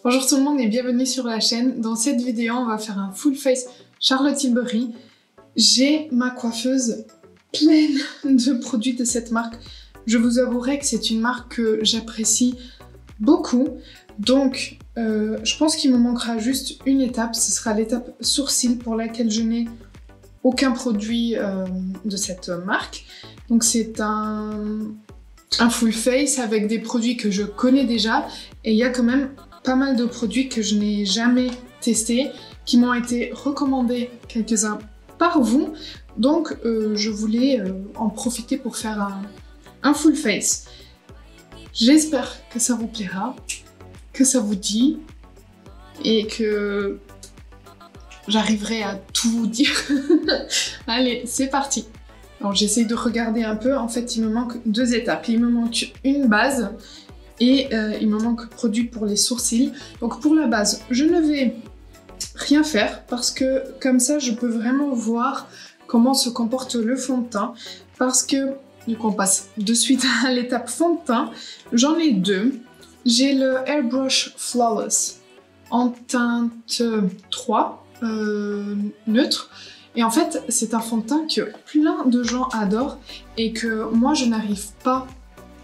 Bonjour tout le monde et bienvenue sur la chaîne. Dans cette vidéo, on va faire un full face Charlotte Tilbury. J'ai ma coiffeuse pleine de produits de cette marque. Je vous avouerai que c'est une marque que j'apprécie beaucoup. Donc, je pense qu'il me manquera juste une étape. Ce sera l'étape sourcils pour laquelle je n'ai aucun produit de cette marque. Donc, c'est un full face avec des produits que je connais déjà. Et il y a quand même pas mal de produits que je n'ai jamais testés, qui m'ont été recommandés quelques-uns par vous. Donc, je voulais en profiter pour faire un full face. J'espère que ça vous plaira, que ça vous dit et que j'arriverai à tout vous dire. Allez, c'est parti. Alors, j'essaye de regarder un peu. En fait, il me manque deux étapes. Il me manque une base et il me manque produit pour les sourcils. Donc, pour la base, je ne vais rien faire parce que comme ça, je peux vraiment voir comment se comporte le fond de teint. Parce que, du coup, on passe de suite à l'étape fond de teint. J'en ai deux. J'ai le Airbrush Flawless en teinte 3, neutre. Et en fait, c'est un fond de teint que plein de gens adorent et que moi, je n'arrive pas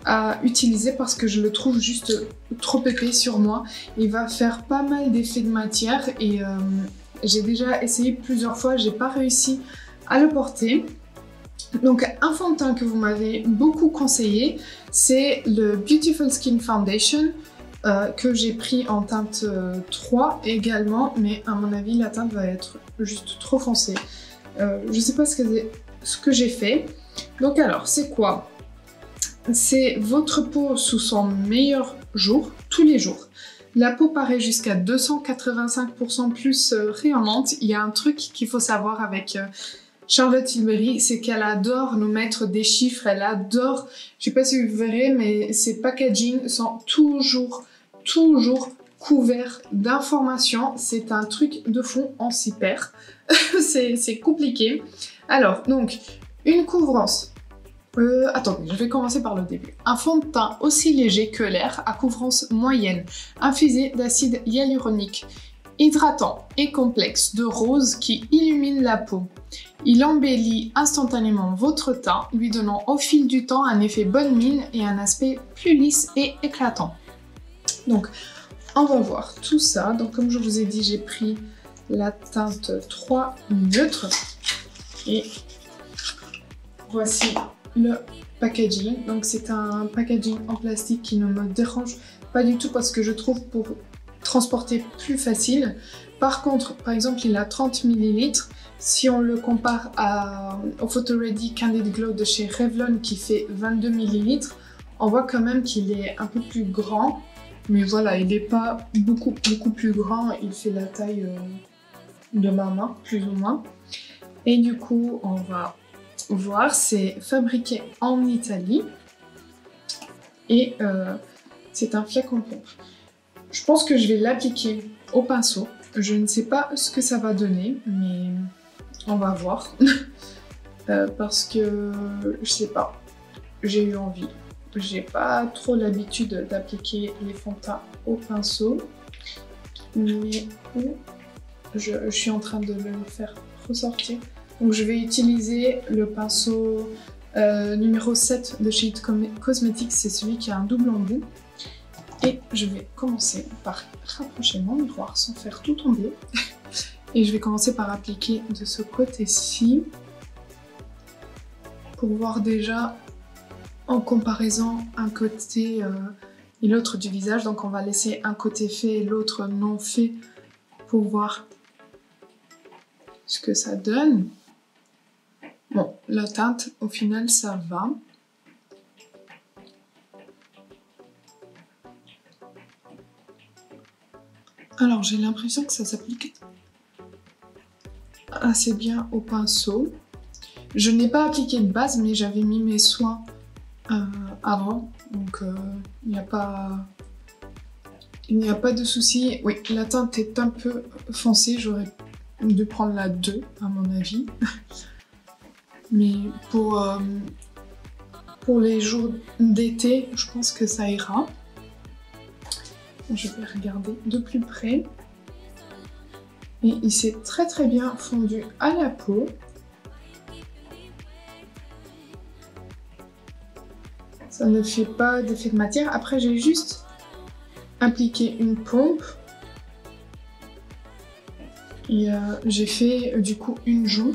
à utiliser parce que je le trouve juste trop épais sur moi. Il va faire pas mal d'effets de matière et j'ai déjà essayé plusieurs fois, j'ai pas réussi à le porter. Donc un fond de teint que vous m'avez beaucoup conseillé, c'est le Beautiful Skin Foundation que j'ai pris en teinte 3 également, mais à mon avis la teinte va être juste trop foncée. Je sais pas ce que j'ai fait. Donc alors, c'est quoi? C'est votre peau sous son meilleur jour, tous les jours. La peau paraît jusqu'à 285% plus rayonnante. Il y a un truc qu'il faut savoir avec Charlotte Tilbury, c'est qu'elle adore nous mettre des chiffres, elle adore, je sais pas si vous verrez, mais ses packaging sont toujours couverts d'informations. C'est un truc de fond, on s'y perd. C'est compliqué. Alors, donc, une couvrance. Attendez, je vais commencer par le début. Un fond de teint aussi léger que l'air, à couvrance moyenne, infusé d'acide hyaluronique, hydratant et complexe de rose qui illumine la peau. Il embellit instantanément votre teint, lui donnant au fil du temps un effet bonne mine et un aspect plus lisse et éclatant. Donc, on va voir tout ça. Donc, comme je vous ai dit, j'ai pris la teinte 3 neutre et voici le packaging. Donc c'est un packaging en plastique qui ne me dérange pas du tout parce que je trouve pour transporter plus facile. Par contre, par exemple, il a 30 ml. Si on le compare au Photo Ready Candid Glow de chez Revlon qui fait 22 ml, on voit quand même qu'il est un peu plus grand. Mais voilà, il n'est pas beaucoup plus grand. Il fait la taille de ma main, plus ou moins. Et du coup, on va voir, c'est fabriqué en Italie et c'est un flacon pompe. Je pense que je vais l'appliquer au pinceau. Je ne sais pas ce que ça va donner, mais on va voir. Parce que je sais pas, j'ai eu envie. J'ai pas trop l'habitude d'appliquer les fonds de teint au pinceau, mais je suis en train de le faire ressortir. Donc je vais utiliser le pinceau numéro 7 de chez It Cosmetics, c'est celui qui a un double embout. Et je vais commencer par rapprocher mon miroir sans faire tout tomber. Et je vais commencer par appliquer de ce côté-ci pour voir déjà en comparaison un côté et l'autre du visage. Donc on va laisser un côté fait et l'autre non fait pour voir ce que ça donne. Bon, la teinte, au final, ça va. Alors, j'ai l'impression que ça s'applique assez bien au pinceau. Je n'ai pas appliqué de base, mais j'avais mis mes soins avant. Donc, il n'y a pas de souci. Oui, la teinte est un peu foncée. J'aurais dû prendre la 2, à mon avis. Mais pour les jours d'été, je pense que ça ira. Je vais regarder de plus près. Et il s'est très très bien fondu à la peau. Ça ne fait pas d'effet de matière. Après, j'ai juste appliqué une pompe. Et j'ai fait du coup une joue.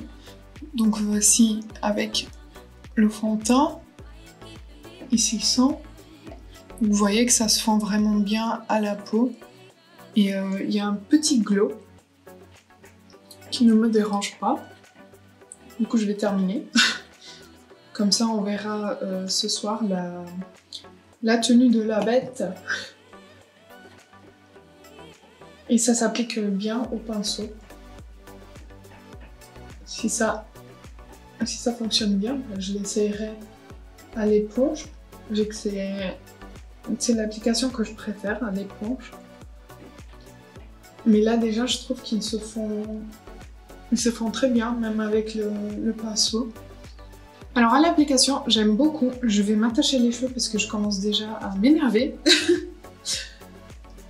Donc voici avec le fond de teint. Ici sans. Vous voyez que ça se fond vraiment bien à la peau. Et il y a un petit glow qui ne me dérange pas. Du coup, je vais terminer. Comme ça, on verra ce soir la tenue de la bête. Et ça s'applique bien au pinceau. Si ça fonctionne bien, je l'essayerai à l'éponge. C'est l'application que je préfère, à l'éponge. Mais là, déjà, je trouve qu'ils se font très bien, même avec le pinceau. Alors à l'application, j'aime beaucoup. Je vais m'attacher les cheveux parce que je commence déjà à m'énerver.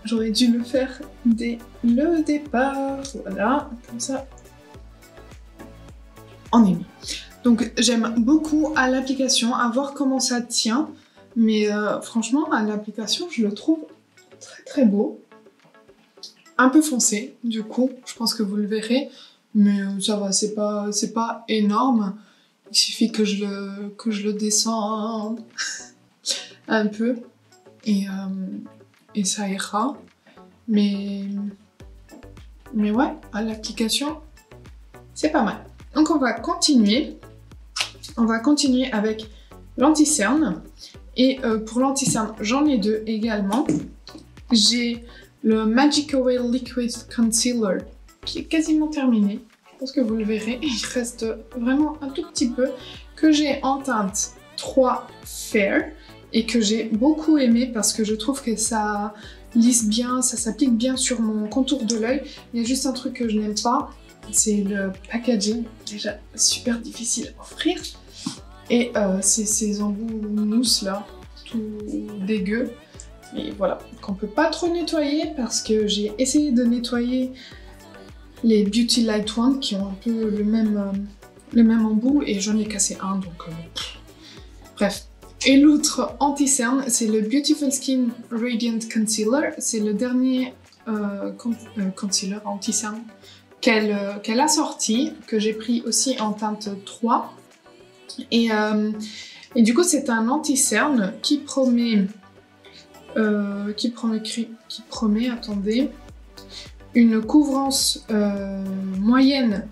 J'aurais dû le faire dès le départ. Voilà, comme ça, on est mis. Donc j'aime beaucoup à l'application, à voir comment ça tient. Mais franchement, à l'application, je le trouve très très beau. Un peu foncé, du coup, je pense que vous le verrez. Mais ça va, c'est pas énorme. Il suffit que je le descende un peu et ça ira. Mais ouais, à l'application, c'est pas mal. Donc on va continuer. Avec l'anti-cerne. Et pour l'anti-cerne, j'en ai deux également. J'ai le Magic Away Liquid Concealer qui est quasiment terminé. Je pense que vous le verrez, il reste vraiment un tout petit peu, que j'ai en teinte 3 Fair et que j'ai beaucoup aimé parce que je trouve que ça lisse bien, ça s'applique bien sur mon contour de l'œil. Il y a juste un truc que je n'aime pas, c'est le packaging, déjà super difficile à offrir. Et c'est ces embouts mousse là, tout dégueu. Et voilà, qu'on peut pas trop nettoyer parce que j'ai essayé de nettoyer les Beauty Light One qui ont un peu le même embout et j'en ai cassé un, donc bref. Et l'autre anti-cerne, c'est le Beautiful Skin Radiant Concealer. C'est le dernier concealer anti-cerne qu'elle a sorti, que j'ai pris aussi en teinte 3. Et du coup, c'est un anti-cerne qui promet, attendez, une couvrance moyenne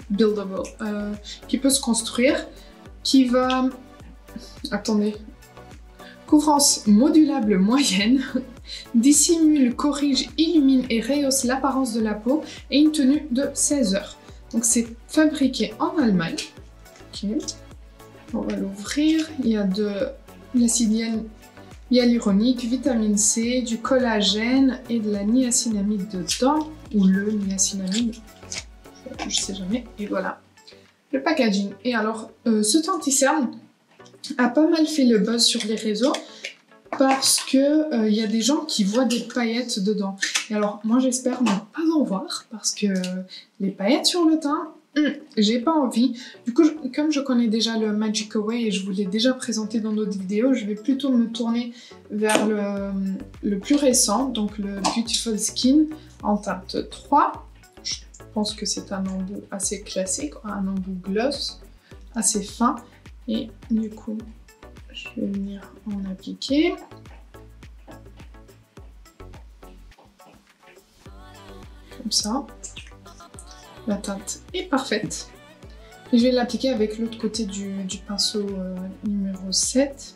buildable, qui peut se construire, qui va... Attendez. Couvrance modulable moyenne, dissimule, corrige, illumine et rehausse l'apparence de la peau et une tenue de 16 heures. Donc c'est fabriqué en Allemagne. Okay. On va l'ouvrir. Il y a de l'acide hyaluronique, vitamine C, du collagène et de la niacinamide dedans, ou le niacinamide, je sais jamais. Et voilà le packaging. Et alors, ce anti-cerne a pas mal fait le buzz sur les réseaux parce que y a des gens qui voient des paillettes dedans. Et alors, moi j'espère ne pas en voir parce que les paillettes sur le teint, j'ai pas envie. Du coup, comme je connais déjà le Magic Away et je vous l'ai déjà présenté dans d'autres vidéos, je vais plutôt me tourner vers le plus récent, donc le Beautiful Skin en teinte 3. Je pense que c'est un embout assez classique, un embout gloss assez fin. Et du coup, je vais venir en appliquer. Comme ça. La teinte est parfaite. Et je vais l'appliquer avec l'autre côté du pinceau numéro 7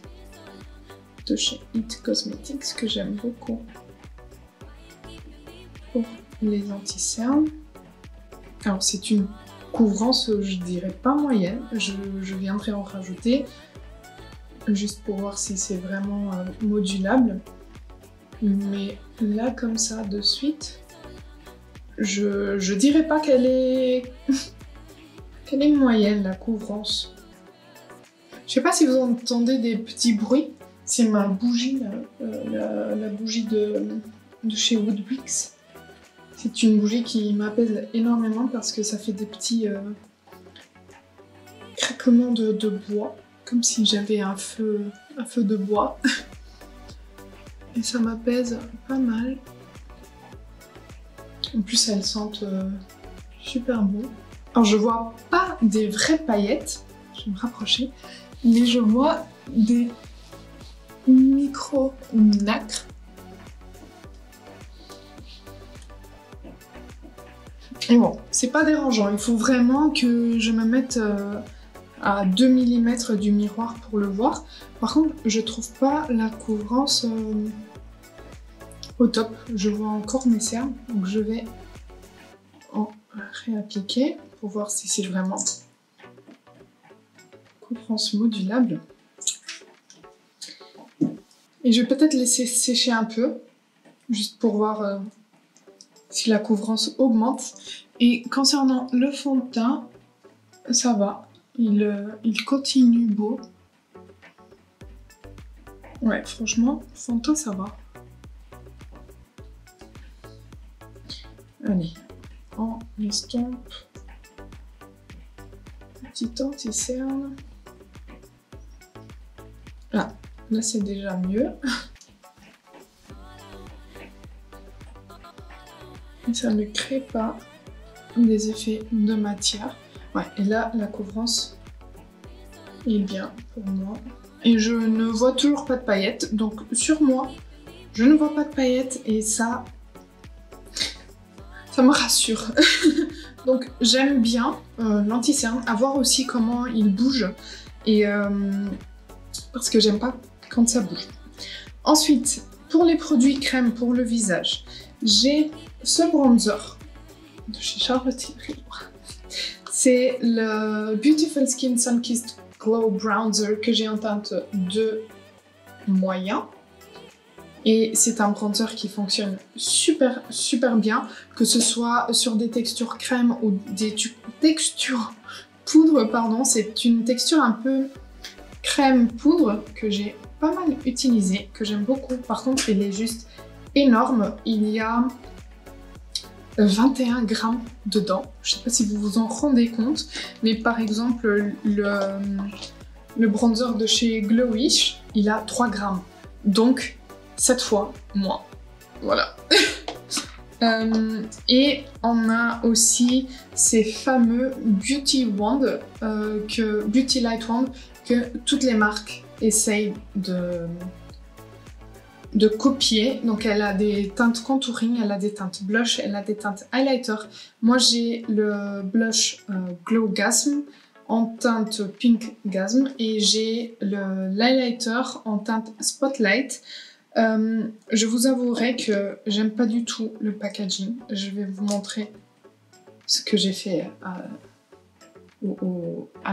de chez It Cosmetics que j'aime beaucoup pour les anti-cernes. Alors c'est une couvrance, je dirais pas moyenne, je viendrai en rajouter juste pour voir si c'est vraiment modulable. Mais là comme ça de suite, je dirais pas qu'elle est qu'elle est moyenne la couvrance. Je sais pas si vous entendez des petits bruits, C'est ma bougie, la bougie de chez Woodwix. C'est une bougie qui m'apaise énormément parce que ça fait des petits craquements de bois, comme si j'avais un feu de bois. Et ça m'apaise pas mal. En plus, elles sentent super bon. Alors, je vois pas des vraies paillettes, je vais me rapprocher, mais je vois des micro-nacres. Et bon, c'est pas dérangeant, il faut vraiment que je me mette à 2 mm du miroir pour le voir. Par contre, je trouve pas la couvrance au top. Je vois encore mes cernes, donc je vais en réappliquer pour voir si c'est vraiment couvrance modulable. Et je vais peut-être laisser sécher un peu, juste pour voir si la couvrance augmente. Et concernant le fond de teint, ça va, il continue beau. Ouais, franchement, fond de teint, ça va. Allez, on estompe. Petit anti-cerne. Ah, là c'est déjà mieux. Et ça ne crée pas des effets de matière. Ouais, et là, la couvrance est bien pour moi. Et je ne vois toujours pas de paillettes. Donc sur moi, je ne vois pas de paillettes et ça me rassure. Donc j'aime bien l'anti-cerne, à voir aussi comment il bouge. Et parce que j'aime pas quand ça bouge. Ensuite, pour les produits crème pour le visage, j'ai ce bronzer de chez Charlotte Tilbury. C'est le Beautiful Skin Sunkissed Glow Bronzer que j'ai en teinte de moyen. Et c'est un bronzer qui fonctionne super bien, que ce soit sur des textures crème ou des textures poudre, pardon. C'est une texture un peu crème poudre que j'ai pas mal utilisée, que j'aime beaucoup. Par contre, il est juste énorme. Il y a 21 grammes dedans. Je sais pas si vous vous en rendez compte, mais par exemple, le bronzer de chez Glowish, il a 3 grammes. Donc, 7 fois moins. Voilà. Et on a aussi ces fameux Beauty Wand, Beauty Light Wand, que toutes les marques essayent de copier. Donc elle a des teintes contouring, elle a des teintes blush, elle a des teintes highlighter. Moi j'ai le blush Glow Gasm en teinte Pink Gasm et j'ai l'highlighter en teinte Spotlight. Je vous avouerai que j'aime pas du tout le packaging. Je vais vous montrer ce que j'ai fait à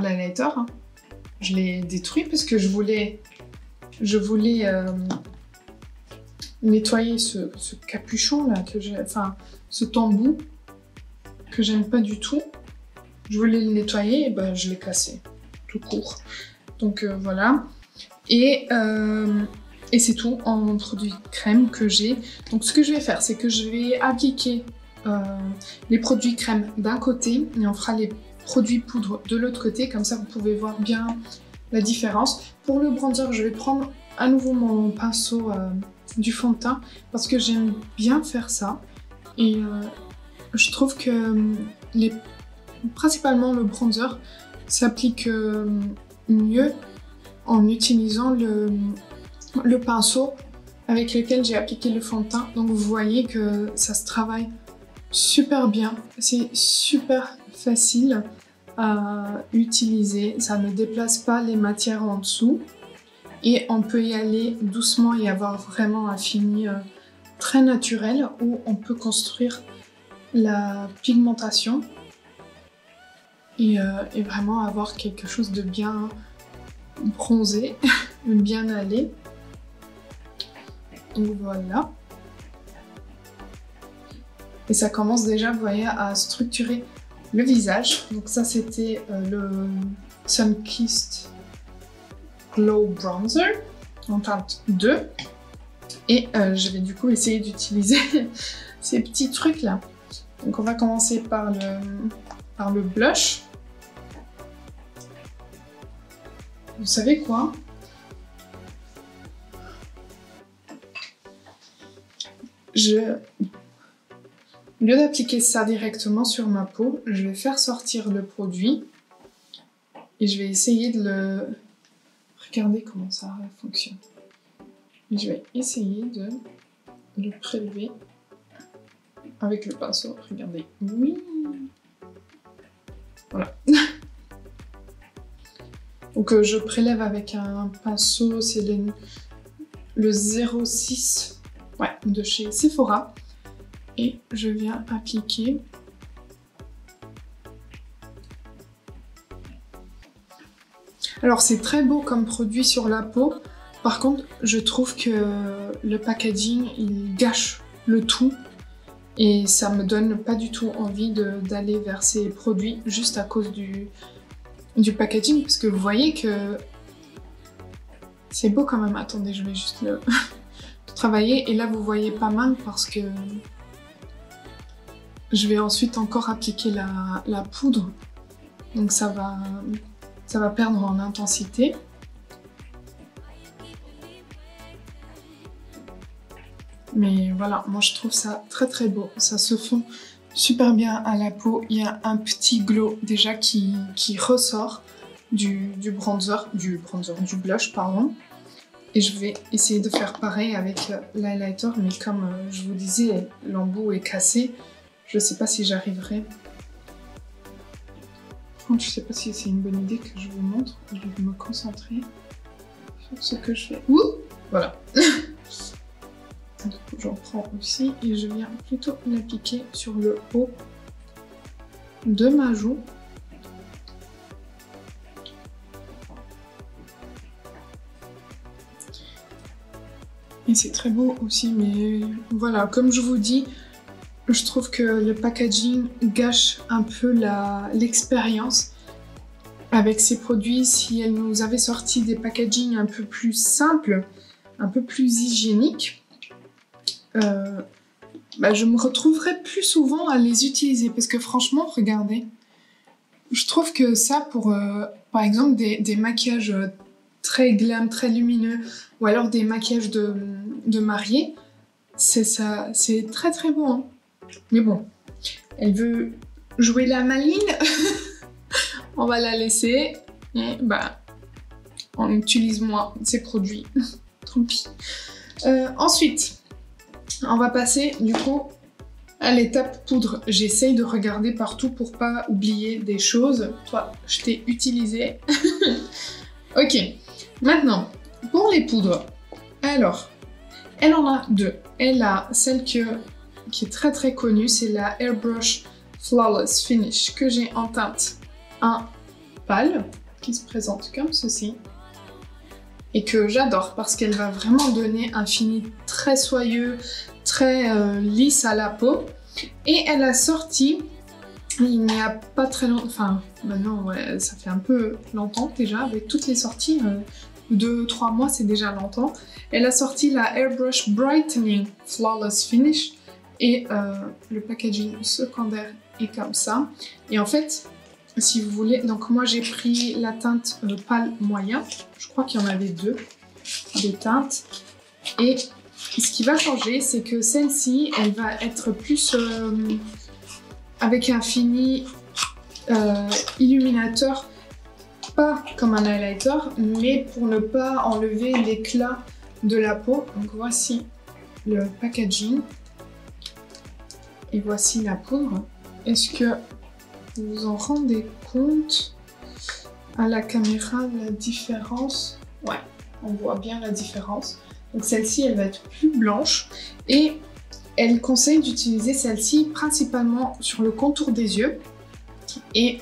l'highlighter. Hein. Je l'ai détruit parce que je voulais nettoyer ce capuchon là, enfin ce tambour que j'aime pas du tout. Je voulais le nettoyer et ben je l'ai cassé tout court. Donc voilà. Et c'est tout en produit crème que j'ai. Donc ce que je vais faire, c'est que je vais appliquer les produits crème d'un côté et on fera les produits poudre de l'autre côté. Comme ça, vous pouvez voir bien la différence. Pour le bronzer, je vais prendre à nouveau mon pinceau du fond de teint parce que j'aime bien faire ça. Et je trouve que principalement le bronzer s'applique mieux en utilisant le pinceau avec lequel j'ai appliqué le fond de teint. Donc vous voyez que ça se travaille super bien, c'est super facile à utiliser, ça ne déplace pas les matières en dessous et on peut y aller doucement et avoir vraiment un fini très naturel où on peut construire la pigmentation et vraiment avoir quelque chose de bien bronzé, bien allé. Donc voilà. Et ça commence déjà, vous voyez, à structurer le visage. Donc ça, c'était le Sunkissed Glow Bronzer. en teinte 2. Et je vais du coup essayer d'utiliser ces petits trucs là. Donc on va commencer par le blush. Vous savez quoi? Au lieu d'appliquer ça directement sur ma peau, je vais faire sortir le produit et je vais essayer de le... Regardez comment ça fonctionne. Je vais essayer de le prélever avec le pinceau. Regardez. Oui. Voilà. Donc je prélève avec un pinceau, c'est le 06 de chez Sephora. Et je viens appliquer. Alors c'est très beau comme produit sur la peau. Par contre, je trouve que le packaging, il gâche le tout. Et ça me donne pas du tout envie d'aller vers ces produits juste à cause du packaging. Parce que vous voyez que c'est beau quand même. Attendez, je vais juste le travailler. Et là, vous voyez pas mal parce que je vais ensuite encore appliquer la poudre. Donc ça va perdre en intensité. Mais voilà, moi je trouve ça très très beau. Ça se fond super bien à la peau. Il y a un petit glow déjà qui ressort du blush, pardon. Et je vais essayer de faire pareil avec l'highlighter. Mais comme je vous disais, l'embout est cassé. Je sais pas si j'arriverai. Par contre, je sais pas si c'est une bonne idée que je vous montre. Je vais me concentrer sur ce que je fais. Ouh, voilà. J'en prends aussi et je viens plutôt l'appliquer sur le haut de ma joue. Et c'est très beau aussi, mais voilà, comme je vous dis, je trouve que le packaging gâche un peu l'expérience avec ces produits. Si elle nous avait sorti des packagings un peu plus simples, un peu plus hygiéniques, je me retrouverais plus souvent à les utiliser parce que franchement, regardez, je trouve que ça pour par exemple des maquillages très glam, très lumineux ou alors des maquillages de mariée, c'est très très beau hein. Mais bon, elle veut jouer la maline, on va la laisser et on utilise moins ces produits, tant pis. Ensuite, on va passer du coup à l'étape poudre. J'essaye de regarder partout pour pas oublier des choses. Toi, je t'ai utilisé. Ok, maintenant, pour les poudres, alors, elle en a deux. Elle a celle qui est très très connue, c'est la Airbrush Flawless Finish que j'ai en teinte 1 pâle, qui se présente comme ceci. Et que j'adore parce qu'elle va vraiment donner un fini très soyeux, très lisse à la peau. Et elle a sorti, il n'y a pas très longtemps, enfin maintenant ouais, ça fait un peu longtemps déjà, avec toutes les sorties, 2-3 mois c'est déjà longtemps. Elle a sorti la Airbrush Brightening Flawless Finish et le packaging secondaire est comme ça. Et en fait, si vous voulez, donc moi j'ai pris la teinte pâle moyen, je crois qu'il y en avait deux des teintes, et ce qui va changer c'est que celle-ci elle va être plus avec un fini illuminateur, pas comme un highlighter, mais pour ne pas enlever l'éclat de la peau. Donc voici le packaging et voici la poudre. Est-ce que vous vous en rendez compte à la caméra la différence? Ouais, on voit bien la différence. Donc celle-ci, elle va être plus blanche et elle conseille d'utiliser celle-ci principalement sur le contour des yeux et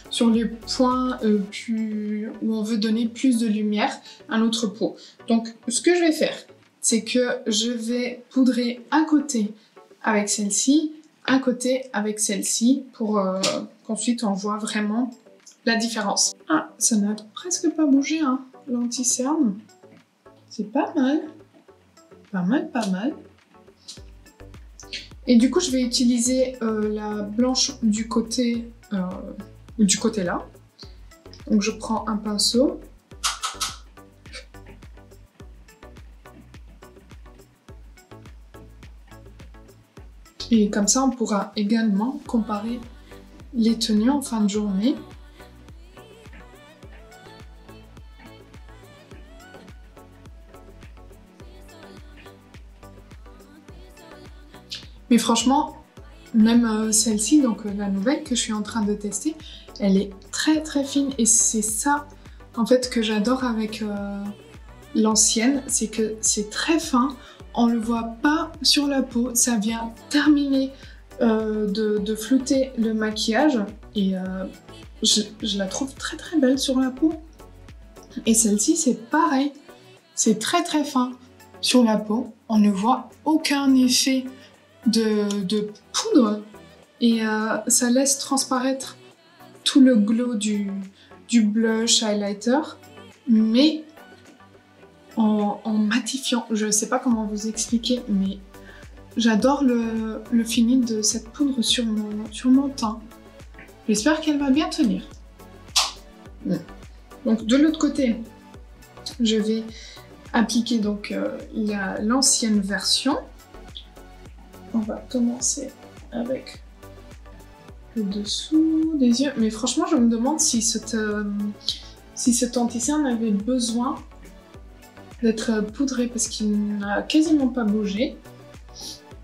sur les points où on veut donner plus de lumière à notre peau. Donc ce que je vais faire, c'est que je vais poudrer un côté avec celle-ci, un côté avec celle-ci pour qu'ensuite on voit vraiment la différence. Ah, ça n'a presque pas bougé, hein, l'anti-cerne. C'est pas mal. Pas mal, pas mal. Et du coup, je vais utiliser la blanche du côté là. Donc, je prends un pinceau. Et comme ça, on pourra également comparer les tenues en fin de journée. Mais franchement, même celle-ci, donc la nouvelle que je suis en train de tester, elle est très très fine et c'est ça en fait que j'adore avec l'ancienne, c'est que c'est très fin, on le voit pas sur la peau, ça vient terminer de flouter le maquillage et je la trouve très très belle sur la peau. Et celle-ci c'est pareil, c'est très très fin sur la peau, on ne voit aucun effet de poudre et ça laisse transparaître tout le glow du blush highlighter, mais en matifiant. Je ne sais pas comment vous expliquer, mais j'adore le fini de cette poudre sur mon teint. J'espère qu'elle va bien tenir. Donc de l'autre côté, je vais appliquer donc l'ancienne version. On va commencer avec le dessous des yeux. Mais franchement, je me demande si ce teint ici en avait besoin d'être poudré parce qu'il n'a quasiment pas bougé.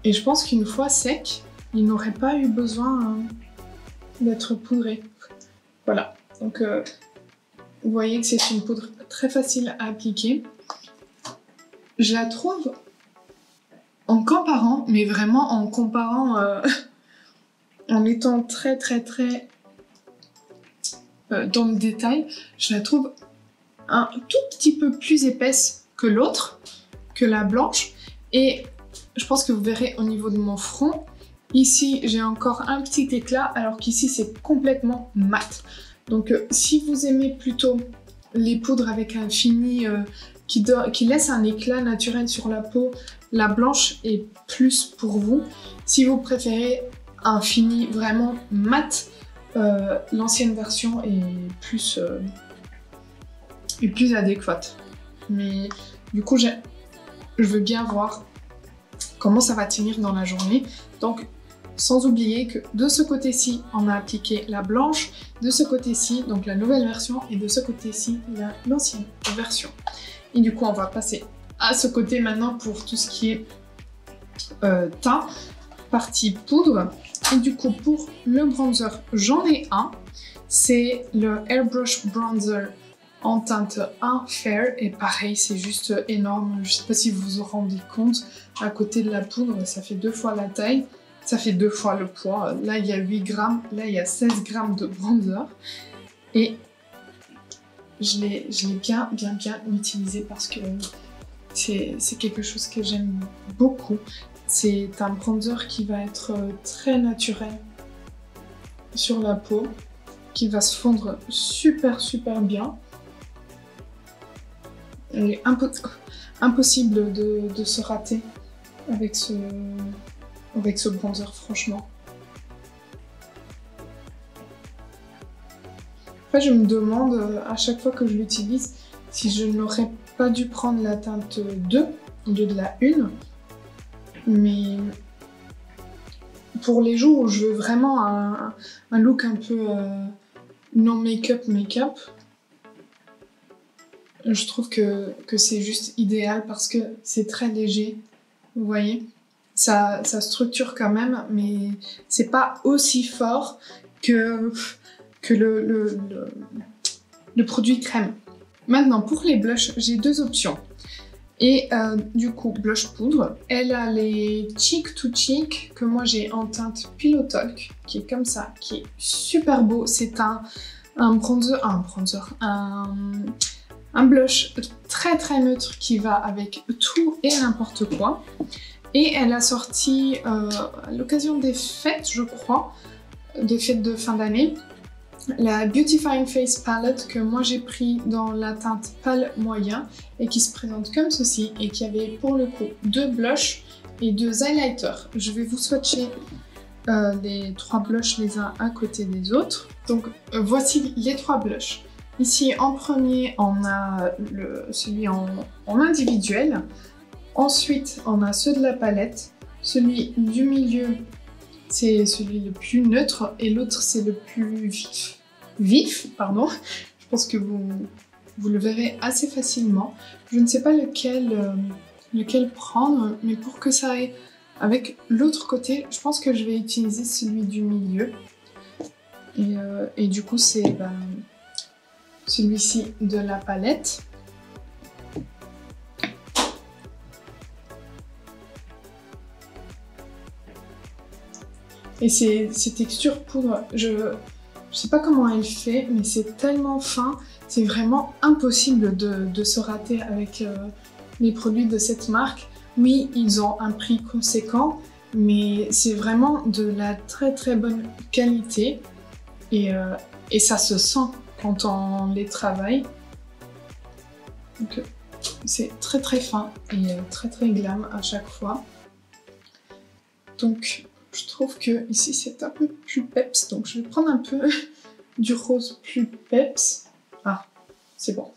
Et je pense qu'une fois sec, il n'aurait pas eu besoin d'être poudré. Voilà. Donc, vous voyez que c'est une poudre très facile à appliquer. Je la trouve... En comparant, mais vraiment en comparant, en étant très dans le détail, je la trouve un tout petit peu plus épaisse que l'autre, que la blanche. Et je pense que vous verrez au niveau de mon front, ici j'ai encore un petit éclat, alors qu'ici c'est complètement mat. Donc si vous aimez plutôt les poudres avec un fini qui laisse un éclat naturel sur la peau, la blanche est plus pour vous. Si vous préférez un fini vraiment mat, l'ancienne version est plus adéquate. Mais du coup, je veux bien voir comment ça va tenir dans la journée. Donc, sans oublier que de ce côté-ci, on a appliqué la blanche, de ce côté-ci, donc la nouvelle version, et de ce côté-ci, l'ancienne version. Et du coup, on va passer à ce côté maintenant pour tout ce qui est teint, partie poudre. Et du coup, pour le bronzer, j'en ai un. C'est le Airbrush Bronzer en teinte 1 Fair. Et pareil, c'est juste énorme. Je ne sais pas si vous vous rendez compte. À côté de la poudre, ça fait 2 fois la taille. Ça fait 2 fois le poids. Là, il y a 8 grammes. Là, il y a 16 grammes de bronzer. Et je l'ai bien utilisé parce que c'est quelque chose que j'aime beaucoup. C'est un bronzer qui va être très naturel sur la peau, qui va se fondre super bien. Il est impossible de se rater avec ce bronzer, franchement. Après, je me demande à chaque fois que je l'utilise si je n'aurais pas dû prendre la teinte 2 au lieu de la 1. Mais pour les jours où je veux vraiment un look un peu non make-up, je trouve que c'est juste idéal parce que c'est très léger, vous voyez. Ça structure quand même, mais c'est pas aussi fort que le produit crème. Maintenant, pour les blushs, j'ai 2 options. Et du coup, blush poudre. Elle a les Cheek to Cheek que moi j'ai en teinte Pillow Talk, qui est comme ça, qui est super beau. C'est un blush très neutre qui va avec tout et n'importe quoi. Et elle a sorti à l'occasion des fêtes, je crois, des fêtes de fin d'année, la Beautifying Face Palette que moi j'ai pris dans la teinte pâle moyen et qui se présente comme ceci et qui avait pour le coup 2 blushs et 2 highlighters. Je vais vous swatcher les 3 blushs les uns à côté des autres. Donc voici les 3 blushs. Ici en premier on a celui en individuel. Ensuite on a ceux de la palette. Celui du milieu c'est celui le plus neutre et l'autre c'est le plus vif, pardon. Je pense que vous le verrez assez facilement. Je ne sais pas lequel prendre, mais pour que ça aille avec l'autre côté, je pense que je vais utiliser celui du milieu. Et du coup c'est celui-ci de la palette. Et ces textures poudre, je sais pas comment elle fait, mais c'est tellement fin, c'est vraiment impossible de se rater avec les produits de cette marque. Oui, ils ont un prix conséquent, mais c'est vraiment de la très très bonne qualité et ça se sent quand on les travaille. Donc c'est très très fin et très très glam à chaque fois. Donc je trouve que ici c'est un peu plus peps, donc je vais prendre un peu du rose plus peps. Ah, c'est bon,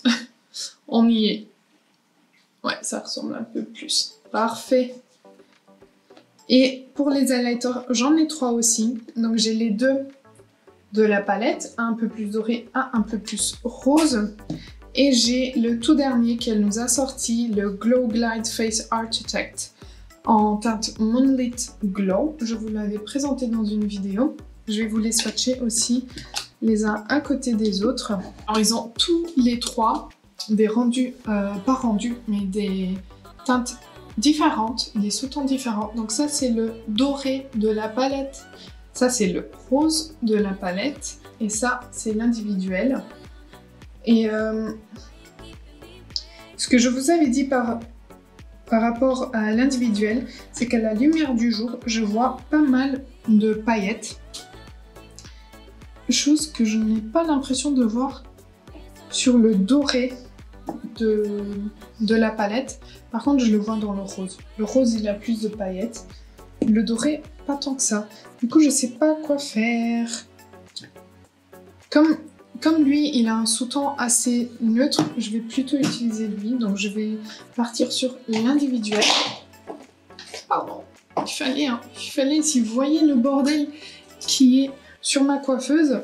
on y est. Ouais, ça ressemble un peu plus. Parfait. Et pour les highlighters, j'en ai 3 aussi. Donc j'ai les 2 de la palette, un peu plus doré, un peu plus rose. Et j'ai le tout dernier qu'elle nous a sorti, le Glow Glide Face Architect en teinte Moonlit Glow. Je vous l'avais présenté dans une vidéo. Je vais vous les swatcher aussi les uns à côté des autres. Alors ils ont tous les 3 des rendus, pas rendus, mais des teintes différentes, des sous-tons différents. Donc ça c'est le doré de la palette, ça c'est le rose de la palette, et ça c'est l'individuel. Et ce que je vous avais dit par rapport à l'individuel, c'est qu'à la lumière du jour, je vois pas mal de paillettes. Chose que je n'ai pas l'impression de voir sur le doré de la palette. Par contre, je le vois dans le rose. Le rose, il a plus de paillettes. Le doré, pas tant que ça. Du coup, je sais pas quoi faire. Comme lui, il a un sous-ton assez neutre, je vais plutôt utiliser lui. Donc, je vais partir sur l'individuel. Pardon. Il fallait, si vous voyez le bordel qui est sur ma coiffeuse.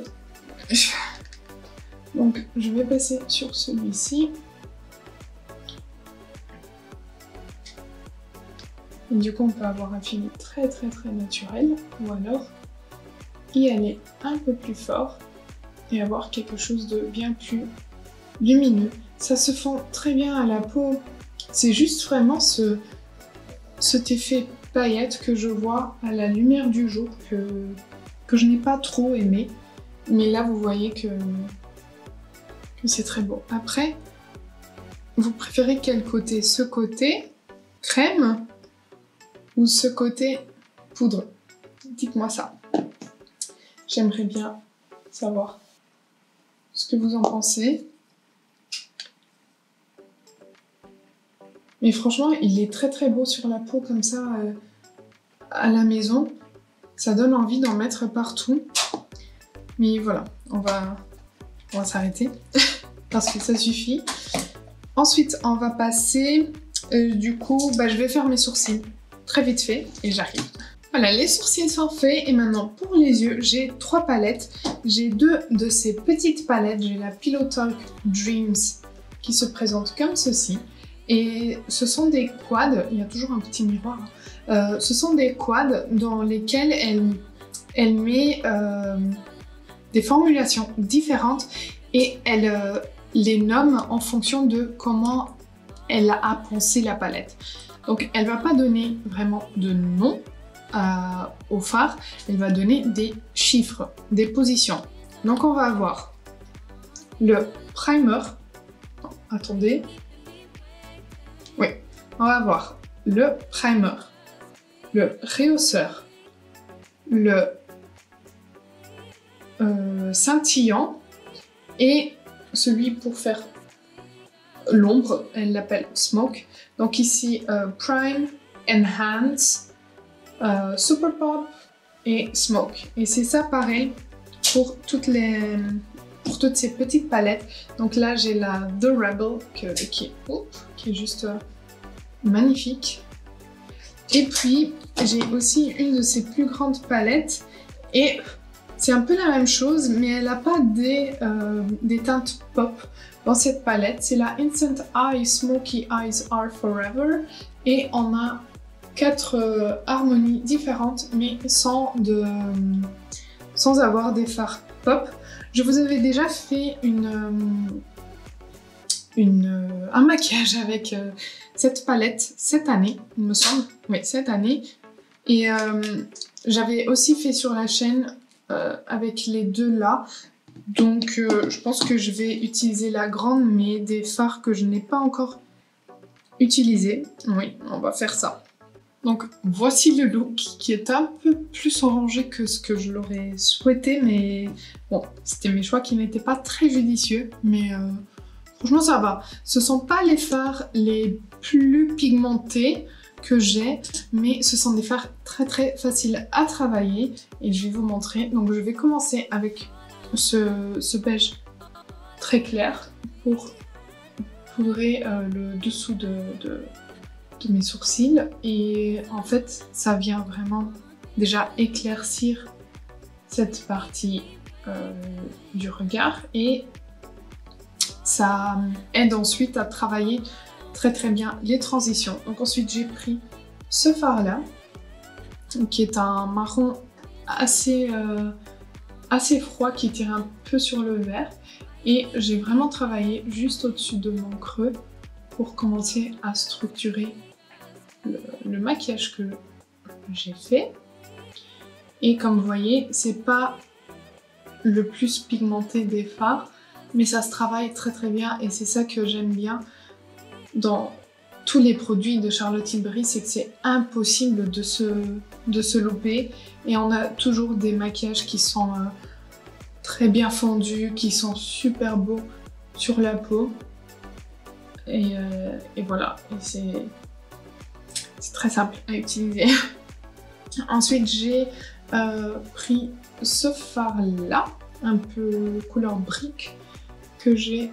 Donc, je vais passer sur celui-ci. Et du coup, on peut avoir un fini très très très naturel, ou alors y aller un peu plus fort et avoir quelque chose de bien plus lumineux. Ça se fond très bien à la peau. C'est juste vraiment cet effet paillette que je vois à la lumière du jour que je n'ai pas trop aimé. Mais là, vous voyez que c'est très beau. Après, vous préférez quel côté? Ce côté crème ou ce côté poudre? Dites-moi ça. J'aimerais bien savoir ce que vous en pensez. Mais franchement, il est très très beau sur la peau comme ça à la maison. Ça donne envie d'en mettre partout. Mais voilà, on va s'arrêter parce que ça suffit. Ensuite, on va passer, du coup, je vais faire mes sourcils très vite fait et j'arrive. Voilà, les sourcils sont faits et maintenant pour les yeux, j'ai 3 palettes. J'ai 2 de ces petites palettes. J'ai la Pillow Talk Dreams qui se présente comme ceci. Et ce sont des quads, il y a toujours un petit miroir. Ce sont des quads dans lesquels elle met des formulations différentes et elle les nomme en fonction de comment elle a pensé la palette. Donc elle va pas donner vraiment de nom au fard, elle va donner des chiffres, des positions. Donc on va avoir le primer, non, attendez, oui, on va avoir le primer, le rehausseur, le scintillant et celui pour faire l'ombre, elle l'appelle Smoke. Donc ici, Prime, Enhance, Super Pop et Smoke. Et c'est ça pareil pour toutes ces petites palettes. Donc là, j'ai la The Rebel qui est juste magnifique. Et puis, j'ai aussi une de ces plus grandes palettes. Et c'est un peu la même chose, mais elle n'a pas des teintes pop dans cette palette. C'est la Instant Eye Smoky Eyes Are Forever. Et on a 4 harmonies différentes, mais sans avoir des fards pop. Je vous avais déjà fait un maquillage avec cette palette cette année, il me semble. Oui, cette année. Et j'avais aussi fait sur la chaîne avec les deux là. Donc je pense que je vais utiliser la grande, mais des fards que je n'ai pas encore utilisés. Oui, on va faire ça. Donc voici le look qui est un peu plus orangé que ce que je l'aurais souhaité, mais bon, c'était mes choix qui n'étaient pas très judicieux, mais franchement ça va. Ce sont pas les fards les plus pigmentés que j'ai, mais ce sont des fards très très faciles à travailler et je vais vous montrer. Donc je vais commencer avec ce beige très clair pour poudrer le dessous de mes sourcils, et en fait ça vient vraiment déjà éclaircir cette partie du regard et ça aide ensuite à travailler très très bien les transitions. Donc ensuite j'ai pris ce fard là qui est un marron assez froid qui tire un peu sur le vert, et j'ai vraiment travaillé juste au-dessus de mon creux pour commencer à structurer le maquillage que j'ai fait. Et comme vous voyez, c'est pas le plus pigmenté des fards, mais ça se travaille très très bien, et c'est ça que j'aime bien dans tous les produits de Charlotte Tilbury, c'est que c'est impossible de se louper, et on a toujours des maquillages qui sont très bien fondus, qui sont super beaux sur la peau, et voilà, et c'est très simple à utiliser. Ensuite j'ai pris ce fard là, un peu couleur brique, que j'ai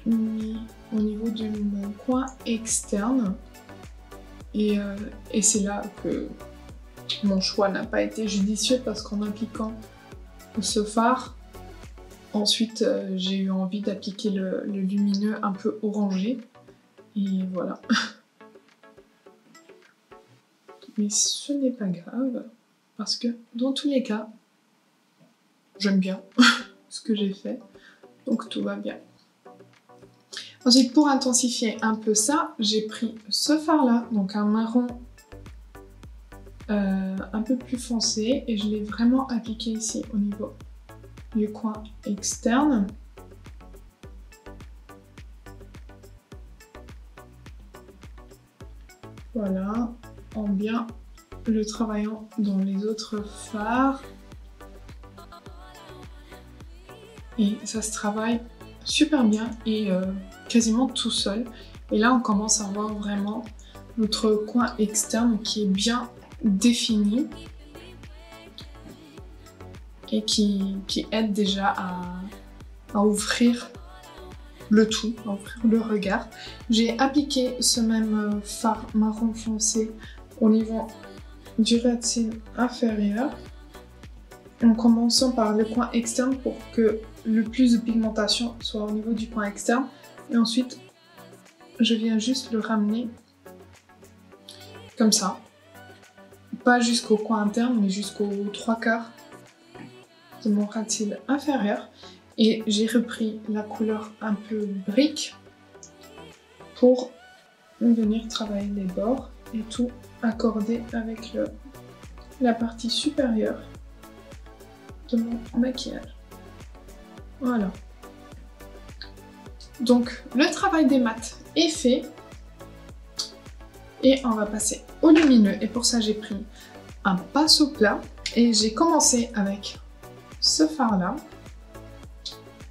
mis au niveau de mon coin externe, et c'est là que mon choix n'a pas été judicieux, parce qu'en appliquant ce fard, ensuite j'ai eu envie d'appliquer le lumineux un peu orangé, et voilà. Mais ce n'est pas grave, parce que dans tous les cas, j'aime bien ce que j'ai fait, donc tout va bien. Ensuite, pour intensifier un peu ça, j'ai pris ce fard là, donc un marron un peu plus foncé, et je l'ai vraiment appliqué ici au niveau du coin externe. Voilà, en bien le travaillant dans les autres fards. Et ça se travaille super bien et quasiment tout seul. Et là on commence à voir vraiment notre coin externe qui est bien défini et qui aide déjà à ouvrir le tout, à ouvrir le regard. J'ai appliqué ce même fard marron foncé au niveau du ras de cils inférieur, en commençant par le coin externe pour que le plus de pigmentation soit au niveau du coin externe, et ensuite je viens juste le ramener comme ça, pas jusqu'au coin interne mais jusqu'aux 3/4 de mon ras de cils inférieur, et j'ai repris la couleur un peu brique pour venir travailler les bords et tout accorder avec la partie supérieure de mon maquillage. Voilà. Donc le travail des mats est fait et on va passer au lumineux, et pour ça j'ai pris un pinceau plat et j'ai commencé avec ce fard là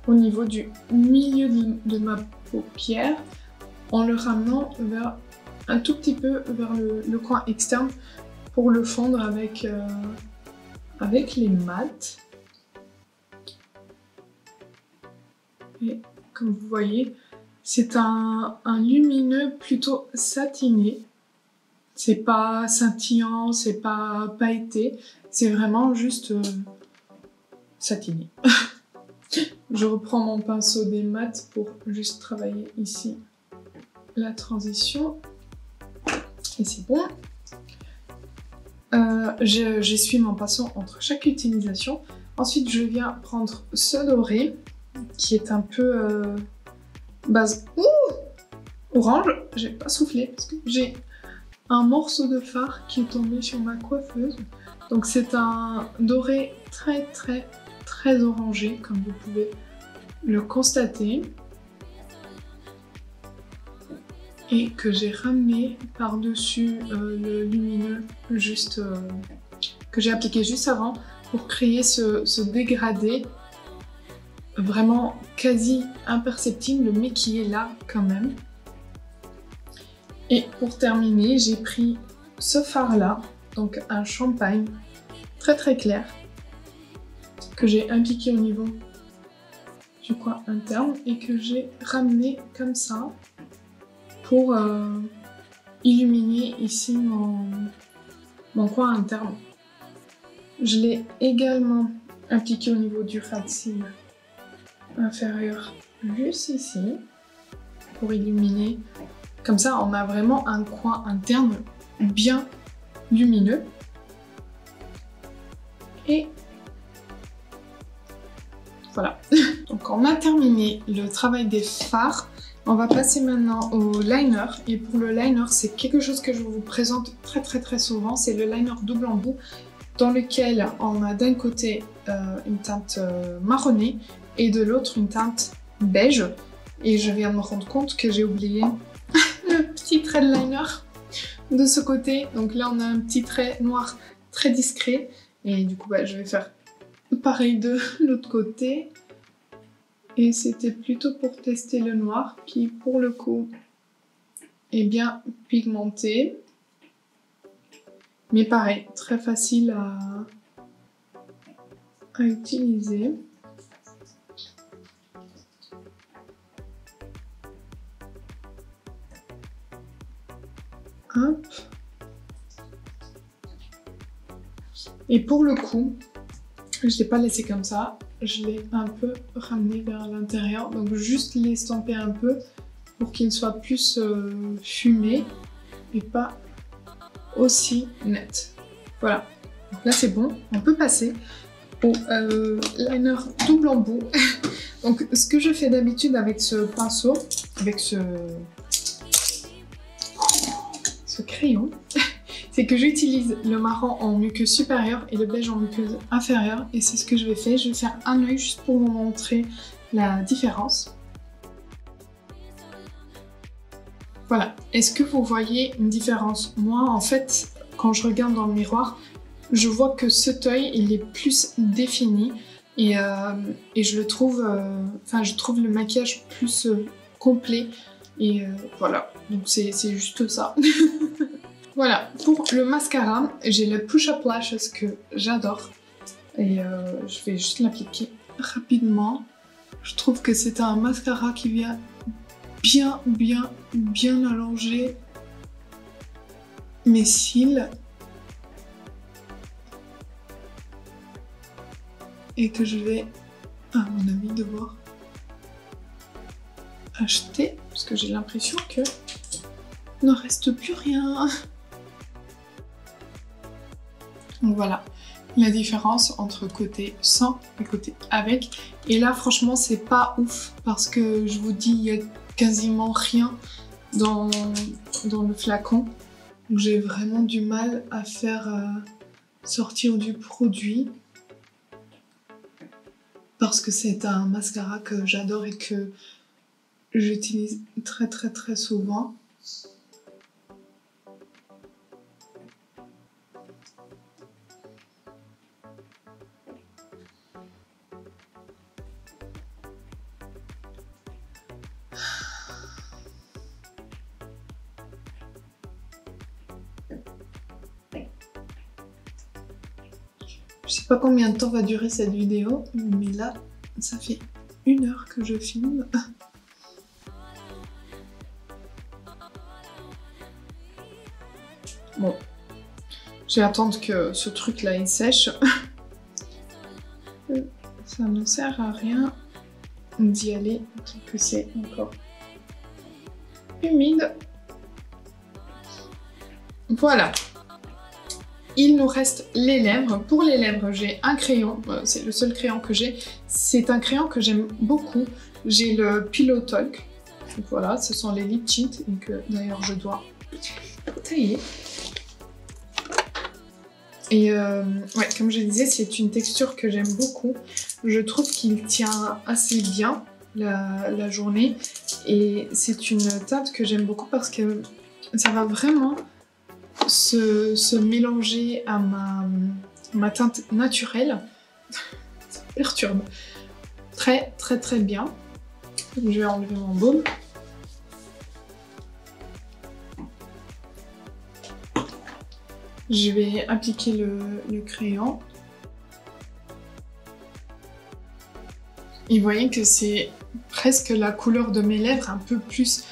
au niveau du milieu de ma paupière en le ramenant vers un tout petit peu vers le coin externe pour le fondre avec les mats. Et comme vous voyez, c'est un lumineux plutôt satiné. C'est pas scintillant, c'est pas pailleté, c'est vraiment juste satiné. Je reprends mon pinceau des mats pour juste travailler ici la transition. Et c'est bon. J'essuie mon pinceau entre chaque utilisation. Ensuite, je viens prendre ce doré qui est un peu base orange. J'ai pas soufflé parce que j'ai un morceau de fard qui est tombé sur ma coiffeuse. Donc c'est un doré très très très orangé comme vous pouvez le constater. Et que j'ai ramené par-dessus le lumineux juste que j'ai appliqué juste avant pour créer ce dégradé vraiment quasi imperceptible mais qui est là quand même. Et pour terminer, j'ai pris ce fard là, donc un champagne très très clair que j'ai appliqué au niveau du coin interne et que j'ai ramené comme ça pour illuminer ici mon coin interne. Je l'ai également appliqué au niveau du ras de cils inférieur, juste ici, pour illuminer. Comme ça, on a vraiment un coin interne bien lumineux. Et voilà. Donc on a terminé le travail des fards. On va passer maintenant au liner. Et pour le liner, c'est quelque chose que je vous présente très très très souvent. C'est le liner double embout dans lequel on a d'un côté une teinte marronnée et de l'autre une teinte beige. Et je viens de me rendre compte que j'ai oublié le petit trait de liner de ce côté. Donc là, on a un petit trait noir très discret. Et du coup, je vais faire pareil de l'autre côté. Et c'était plutôt pour tester le noir qui, pour le coup, est bien pigmenté. Mais pareil, très facile à utiliser. Hop. Et pour le coup, je ne l'ai pas laissé comme ça. Je l'ai un peu ramené vers l'intérieur, donc juste l'estomper un peu pour qu'il soit plus fumé et pas aussi net. Voilà, donc là c'est bon, on peut passer au liner double embout. Donc ce que je fais d'habitude avec ce pinceau, avec ce crayon, c'est que j'utilise le marron en muqueuse supérieure et le beige en muqueuse inférieure. Et c'est ce que je vais faire. Je vais faire un œil juste pour vous montrer la différence. Voilà. Est-ce que vous voyez une différence? Moi, en fait, quand je regarde dans le miroir, je vois que cet œil, il est plus défini. Et je le trouve... je trouve le maquillage plus complet. Et voilà. Donc c'est juste ça. Voilà, pour le mascara, j'ai le Push Up Lashes que j'adore. Et je vais juste l'appliquer rapidement. Je trouve que c'est un mascara qui vient bien allonger mes cils. Et que je vais, à mon avis, devoir acheter. Parce que j'ai l'impression que il ne reste plus rien. Donc voilà, la différence entre côté sans et côté avec. Et là, franchement, c'est pas ouf parce que je vous dis, il y a quasiment rien dans le flacon. Donc j'ai vraiment du mal à faire sortir du produit parce que c'est un mascara que j'adore et que j'utilise très souvent. Je sais pas combien de temps va durer cette vidéo, mais là, ça fait 1 heure que je filme. Bon, je vais attendre que ce truc-là il sèche. Ça ne sert à rien d'y aller tant que c'est encore humide. Voilà. Il nous reste les lèvres. Pour les lèvres, j'ai un crayon. C'est le seul crayon que j'ai. C'est un crayon que j'aime beaucoup. J'ai le Pillow Talk. Donc voilà, ce sont les lip tints. Donc d'ailleurs, je dois tailler. Et ouais, comme je disais, c'est une texture que j'aime beaucoup. Je trouve qu'il tient assez bien la journée. Et c'est une teinte que j'aime beaucoup parce que ça va vraiment se mélanger à ma teinte naturelle. Ça me perturbe. Très très très bien. Je vais enlever mon baume. Je vais appliquer le crayon. Et vous voyez que c'est presque la couleur de mes lèvres, un peu plus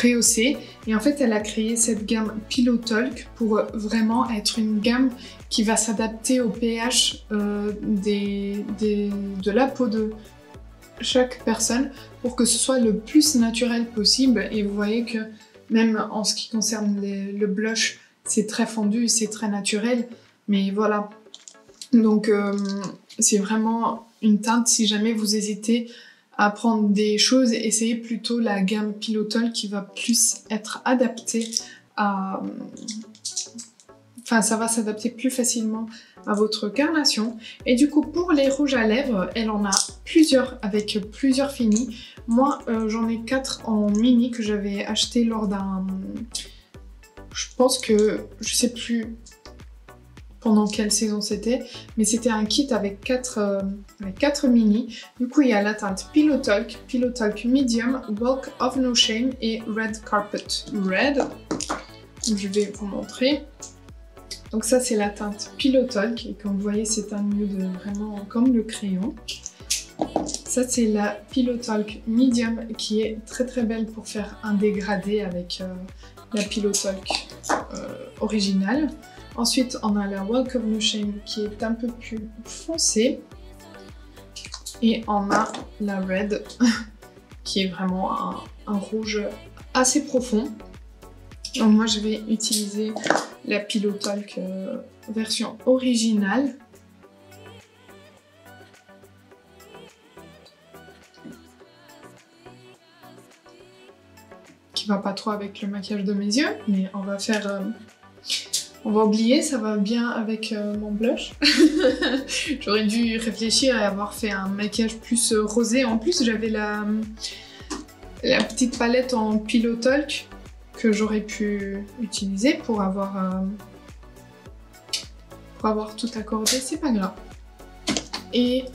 rehaussée. Et en fait, elle a créé cette gamme Pillow Talk pour vraiment être une gamme qui va s'adapter au pH de la peau de chaque personne pour que ce soit le plus naturel possible. Et vous voyez que même en ce qui concerne le blush, c'est très fondu, c'est très naturel, mais voilà. Donc c'est vraiment une teinte, si jamais vous hésitez à prendre des choses, essayez plutôt la gamme Pillow Talk qui va plus être adaptée à... Enfin, ça va s'adapter plus facilement à votre carnation. Et du coup, pour les rouges à lèvres, elle en a plusieurs, avec plusieurs finis. Moi, j'en ai 4 en mini que j'avais acheté lors d'un... Je pense que, je sais plus pendant quelle saison c'était, mais c'était un kit avec 4 mini. Du coup, il y a la teinte Pillow Talk Medium, Walk of No Shame et Red Carpet Red. Je vais vous montrer. Donc ça, c'est la teinte Pillow Talk, et comme vous voyez, c'est un nude vraiment comme le crayon. Ça, c'est la Pillow Talk Medium qui est très très belle pour faire un dégradé avec la Pillow Talk originale. Ensuite, on a la Walk of No Shame qui est un peu plus foncée. Et on a la Red qui est vraiment un rouge assez profond. Donc moi, je vais utiliser la Pillow Talk version originale. Qui va pas trop avec le maquillage de mes yeux, mais on va faire... on va oublier, ça va bien avec mon blush. J'aurais dû réfléchir à avoir fait un maquillage plus rosé. En plus, j'avais la petite palette en Pillow Talk que j'aurais pu utiliser pour avoir tout accordé. C'est pas grave. Et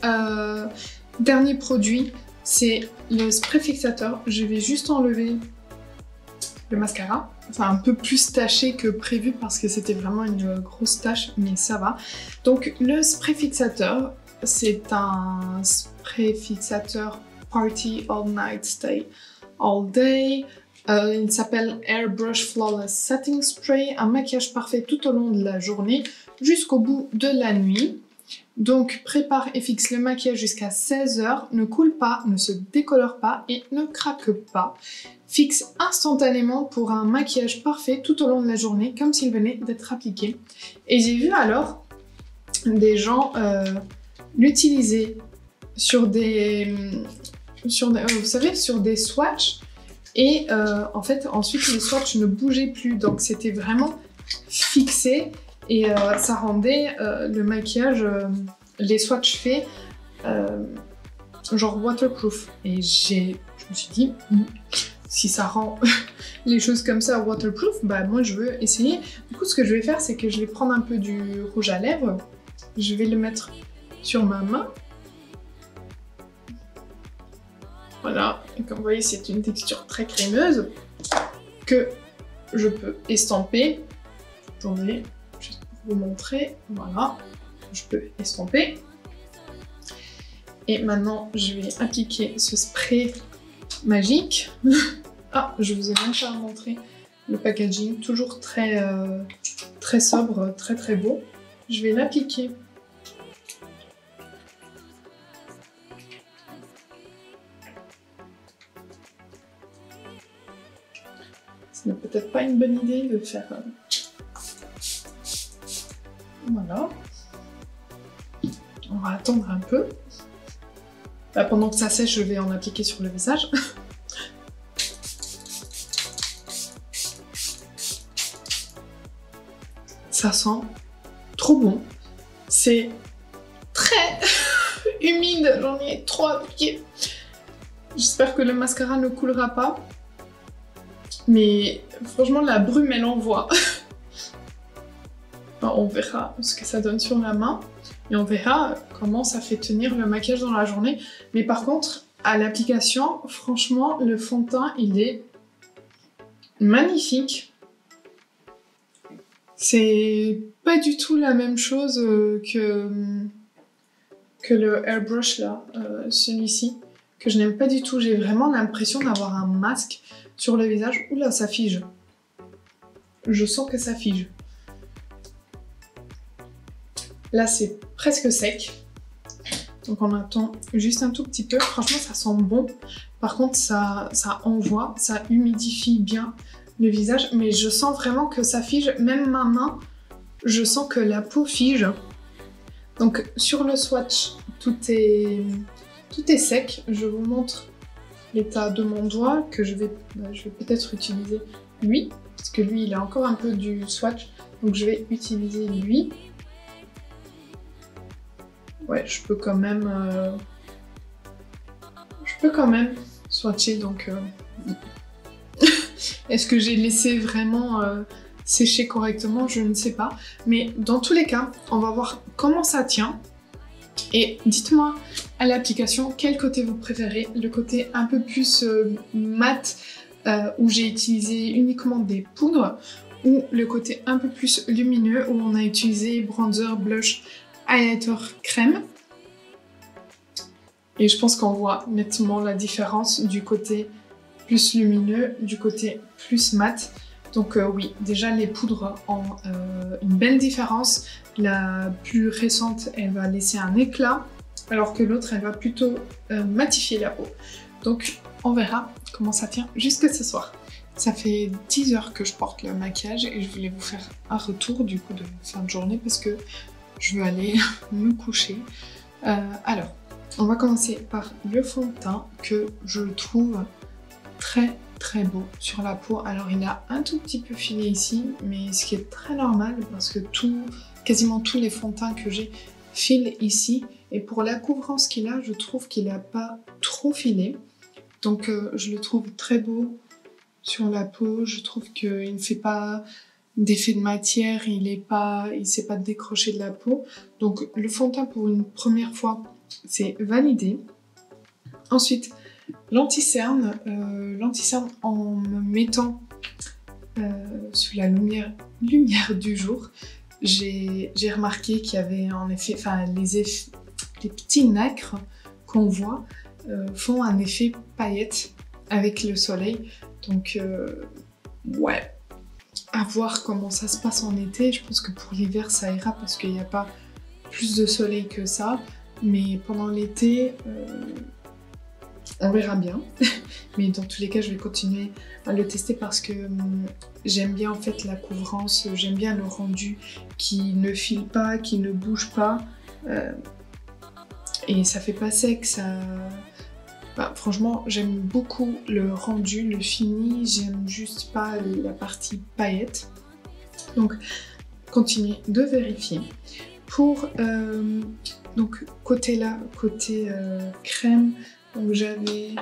dernier produit, c'est le spray fixateur. Je vais juste enlever le mascara, enfin un peu plus taché que prévu parce que c'était vraiment une grosse tache, mais ça va. Donc le spray fixateur, c'est un spray fixateur Party All Night Stay All Day. Il s'appelle Airbrush Flawless Setting Spray, un maquillage parfait tout au long de la journée jusqu'au bout de la nuit. Donc prépare et fixe le maquillage jusqu'à 16 h, ne coule pas, ne se décolore pas et ne craque pas. Fixe instantanément pour un maquillage parfait tout au long de la journée, comme s'il venait d'être appliqué. Et j'ai vu alors des gens l'utiliser sur des vous savez, sur des swatchs. Et en fait, ensuite, les swatchs ne bougeaient plus. Donc c'était vraiment fixé. Et ça rendait le maquillage, les swatchs faits, genre waterproof. Et je me suis dit, si ça rend les choses comme ça waterproof, bah moi je veux essayer. Du coup, ce que je vais faire, c'est que je vais prendre un peu du rouge à lèvres. Je vais le mettre sur ma main. Voilà. Et comme vous voyez, c'est une texture très crémeuse que je peux estamper. Attendez. Juste pour vous montrer, voilà. je peux estomper. Et maintenant, je vais appliquer ce spray magique. Ah, je vous ai même pas montré le packaging, toujours très, très sobre, très très beau. Je vais l'appliquer. Ce n'est peut-être pas une bonne idée de faire... Voilà. On va attendre un peu. Là, pendant que ça sèche, je vais en appliquer sur le visage. Ça sent trop bon. C'est très humide, j'en ai trop appliqué. J'espère que le mascara ne coulera pas. Mais franchement, la brume, elle envoie. Enfin, on verra ce que ça donne sur la main. Et on verra comment ça fait tenir le maquillage dans la journée. Mais par contre, à l'application, franchement, le fond de teint, il est magnifique. C'est pas du tout la même chose que le airbrush là, celui-ci, que je n'aime pas du tout. J'ai vraiment l'impression d'avoir un masque sur le visage. Oula, ça fige. Je sens que ça fige. Là, c'est presque sec. Donc on attend juste un tout petit peu. Franchement, ça sent bon. Par contre, ça envoie, ça humidifie bien le visage. Mais je sens vraiment que ça fige. Même ma main, je sens que la peau fige. Donc sur le swatch, tout est sec. Je vous montre l'état de mon doigt que je vais peut-être utiliser lui. Parce que lui, il a encore un peu du swatch. Donc je vais utiliser lui. Ouais, je peux quand même swatcher, donc est-ce que j'ai laissé vraiment sécher correctement? Je ne sais pas. Mais dans tous les cas, on va voir comment ça tient. Et dites-moi à l'application quel côté vous préférez. Le côté un peu plus mat, où j'ai utilisé uniquement des poudres, ou le côté un peu plus lumineux, où on a utilisé bronzer, blush, highlighter, crème. Et je pense qu'on voit nettement la différence du côté plus lumineux, du côté plus mat. Donc oui, déjà les poudres ont une belle différence. La plus récente, elle va laisser un éclat, alors que l'autre, elle va plutôt matifier la peau. Donc on verra comment ça tient jusque ce soir. Ça fait 10 heures que je porte le maquillage et je voulais vous faire un retour du coup de fin de journée parce que je veux aller me coucher. Alors, on va commencer par le fond de teint que je trouve très très beau sur la peau. Alors il a un tout petit peu filé ici, mais ce qui est très normal parce que quasiment tous les fonds de teint que j'ai filent ici. Et pour la couvrance qu'il a, je trouve qu'il n'a pas trop filé. Donc je le trouve très beau sur la peau. Je trouve qu'il ne fait pas d'effet de matière, il s'est pas décroché de la peau. Donc le fond de teint pour une première fois, c'est validé. Ensuite, l'anti-cerne. L'anti-cerne en me mettant sous la lumière du jour, j'ai remarqué qu'il y avait en effet, les petits nacres qu'on voit font un effet paillette avec le soleil. Donc ouais, à voir comment ça se passe en été. Je pense que pour l'hiver ça ira parce qu'il n'y a pas plus de soleil que ça. Mais pendant l'été, on verra bien. Mais dans tous les cas, je vais continuer à le tester parce que j'aime bien en fait la couvrance, j'aime bien le rendu qui ne file pas, qui ne bouge pas. Et ça fait pas sec, ça... Bah, franchement, j'aime beaucoup le rendu, le fini, j'aime juste pas la partie paillette. Donc, continuez de vérifier. Pour donc côté crème, donc j'avais...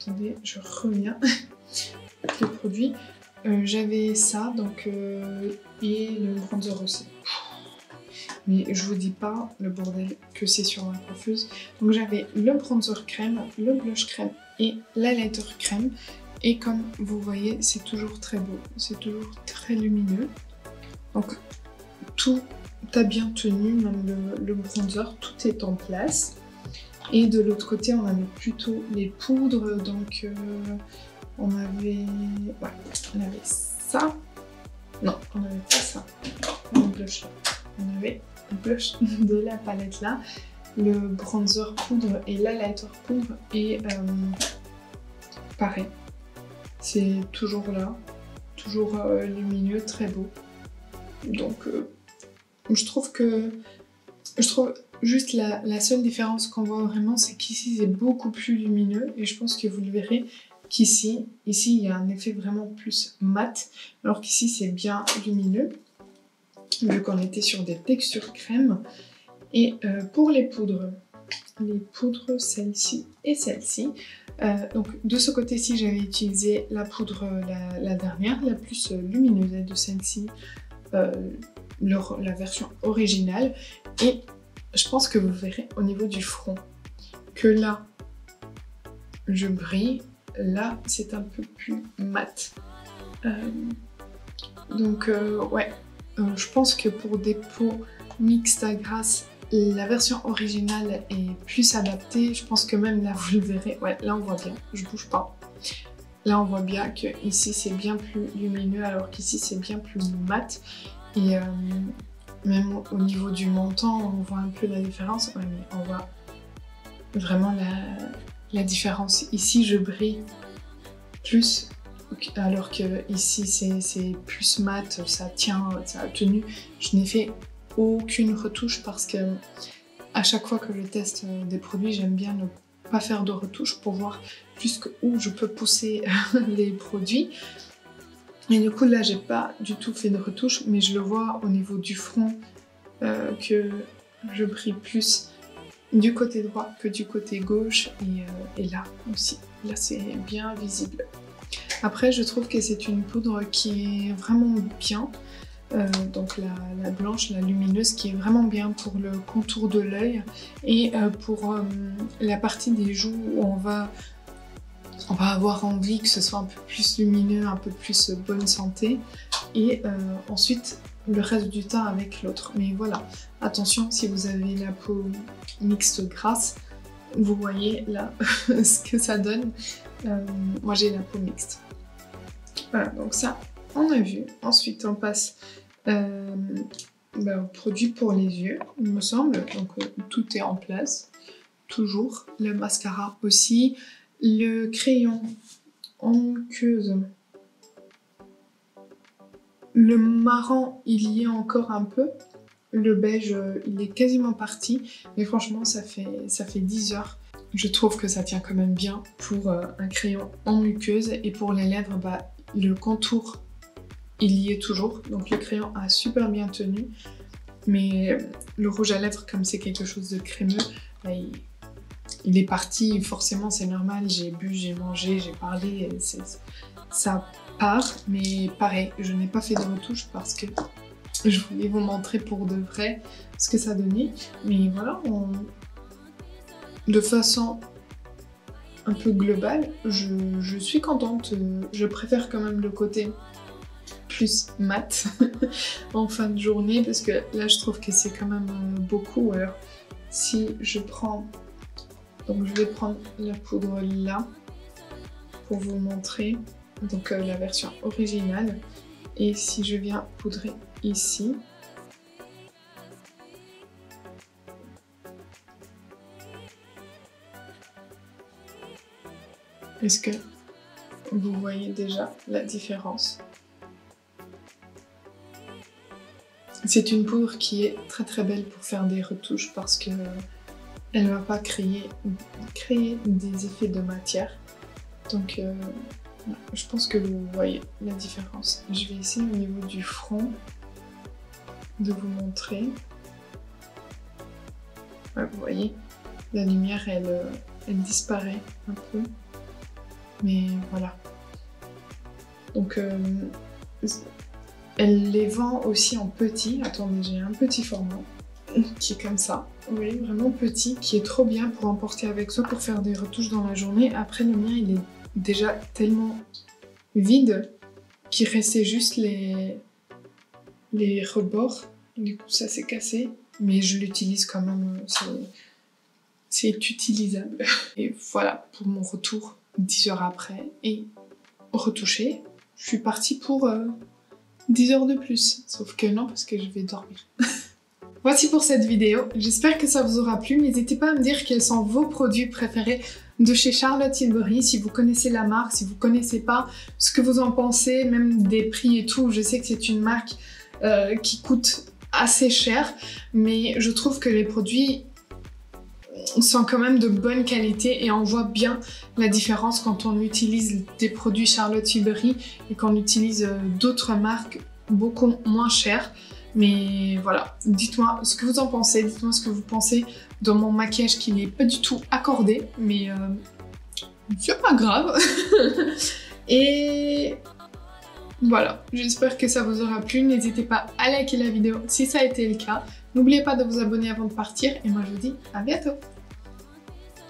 Attendez, je reviens avec le produit. J'avais ça, donc et le bronzer aussi. Mais je vous dis pas le bordel que c'est sur ma coiffeuse. Donc j'avais le bronzer crème, le blush crème et l'highlighter crème. Et comme vous voyez, c'est toujours très beau, c'est toujours très lumineux. Donc tout t'as bien tenu, même le bronzer, tout est en place. Et de l'autre côté, on avait plutôt les poudres, donc on avait ça. Non, on n'avait pas ça. Le blush là. On avait le blush de la palette là, le bronzer poudre et l'highlighter poudre et pareil. C'est toujours là, toujours lumineux, très beau. Donc je trouve juste la seule différence qu'on voit vraiment, c'est qu'ici c'est beaucoup plus lumineux et je pense que vous le verrez qu'ici, il y a un effet vraiment plus mat, alors qu'ici c'est bien lumineux, vu qu'on était sur des textures crème. Et pour les poudres, celle-ci et celle-ci, donc de ce côté-ci j'avais utilisé la poudre la dernière, la plus lumineuse de celle-ci, la version originale, et je pense que vous verrez au niveau du front que là je brille, là c'est un peu plus mat. Donc ouais, je pense que pour des peaux mixtes à grasse, la version originale est plus adaptée. Je pense que même là vous le verrez, ouais là on voit bien, je bouge pas. Là on voit bien que ici c'est bien plus lumineux alors qu'ici c'est bien plus mat. Et même au niveau du menton, on voit un peu la différence. Ouais, mais on voit vraiment la différence. Ici, je brille plus, alors que ici, c'est plus mat, ça tient, ça a tenu. Je n'ai fait aucune retouche parce que à chaque fois que je teste des produits, j'aime bien ne pas faire de retouche pour voir jusqu'où je peux pousser les produits. Et du coup là j'ai pas du tout fait de retouche, mais je le vois au niveau du front que je brille plus du côté droit que du côté gauche, et là aussi, là c'est bien visible. Après je trouve que c'est une poudre qui est vraiment bien, donc la blanche, la lumineuse, qui est vraiment bien pour le contour de l'œil et pour la partie des joues où on va avoir envie que ce soit un peu plus lumineux, un peu plus bonne santé, et ensuite le reste du temps avec l'autre. Mais voilà, attention, si vous avez la peau mixte grasse, vous voyez là ce que ça donne. Moi j'ai la peau mixte. Voilà, donc ça on a vu. Ensuite on passe au produit pour les yeux, il me semble. Donc tout est en place, toujours. Le mascara aussi. Le crayon en muqueuse, le marron il y est encore un peu, le beige il est quasiment parti, mais franchement ça fait 10 heures. Je trouve que ça tient quand même bien pour un crayon en muqueuse, et pour les lèvres, le contour il y est toujours, donc le crayon a super bien tenu, mais le rouge à lèvres, comme c'est quelque chose de crémeux, il est parti, forcément c'est normal, j'ai bu, j'ai mangé, j'ai parlé, ça part, mais pareil, je n'ai pas fait de retouche parce que je voulais vous montrer pour de vrai ce que ça donnait. Mais voilà, de façon un peu globale, je suis contente, je préfère quand même le côté plus mat en fin de journée, parce que là je trouve que c'est quand même beaucoup. Alors si je prends... Donc je vais prendre la poudre là pour vous montrer, donc la version originale, et si je viens poudrer ici, est-ce que vous voyez déjà la différence? C'est une poudre qui est très très belle pour faire des retouches parce que elle ne va pas créer des effets de matière. Donc je pense que vous voyez la différence. Je vais essayer au niveau du front de vous montrer. Ouais, vous voyez, la lumière elle disparaît un peu. Mais voilà. Donc elle les vend aussi en petit. Attendez, j'ai un petit format qui est comme ça. Oui, vraiment petit, qui est trop bien pour emporter avec soi pour faire des retouches dans la journée. Après, le mien, il est déjà tellement vide qu'il restait juste les rebords. Du coup, ça s'est cassé. Mais je l'utilise quand même. C'est utilisable. Et voilà pour mon retour 10 heures après. Et retouché, je suis partie pour 10 heures de plus. Sauf que non, parce que je vais dormir. Voici pour cette vidéo. J'espère que ça vous aura plu. N'hésitez pas à me dire quels sont vos produits préférés de chez Charlotte Tilbury. Si vous connaissez la marque, si vous connaissez pas, ce que vous en pensez, même des prix et tout. Je sais que c'est une marque qui coûte assez cher, mais je trouve que les produits sont quand même de bonne qualité et on voit bien la différence quand on utilise des produits Charlotte Tilbury et qu'on utilise d'autres marques beaucoup moins chères. Mais voilà, dites-moi ce que vous en pensez, dites-moi ce que vous pensez de mon maquillage qui n'est pas du tout accordé, mais c'est pas grave. Et voilà, j'espère que ça vous aura plu. N'hésitez pas à liker la vidéo si ça a été le cas. N'oubliez pas de vous abonner avant de partir et moi je vous dis à bientôt.